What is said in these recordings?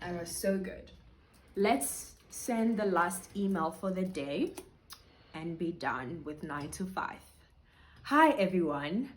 and was so good. Let's send the last email for the day and be done with 9 to 5. Hi everyone.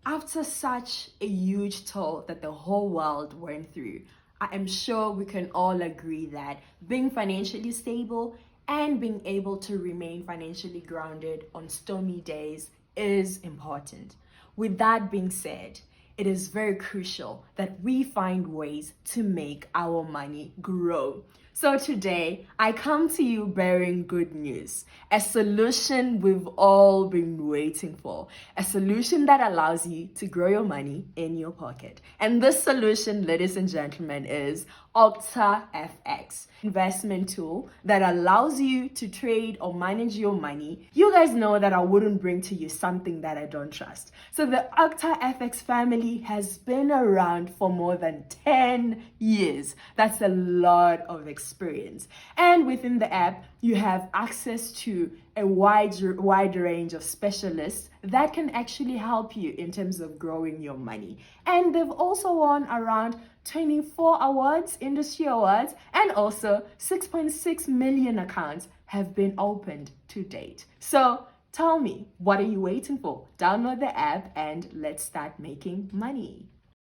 After such a huge toll that the whole world went through, I am sure we can all agree that being financially stable and being able to remain financially grounded on stormy days is important. With that being said, it is very crucial that we find ways to make our money grow. So today, I come to you bearing good news, a solution we've all been waiting for, a solution that allows you to grow your money in your pocket. And this solution, ladies and gentlemen, is OctaFX, investment tool that allows you to trade or manage your money. You guys know that I wouldn't bring to you something that I don't trust. So the OctaFX family has been around for more than 10 years. That's a lot of experience. And within the app, you have access to a wide range of specialists that can actually help you in terms of growing your money. And they've also won around 24 awards, industry awards, and also 6.6 million accounts have been opened to date. So tell me, what are you waiting for? Download the app and let's start making money.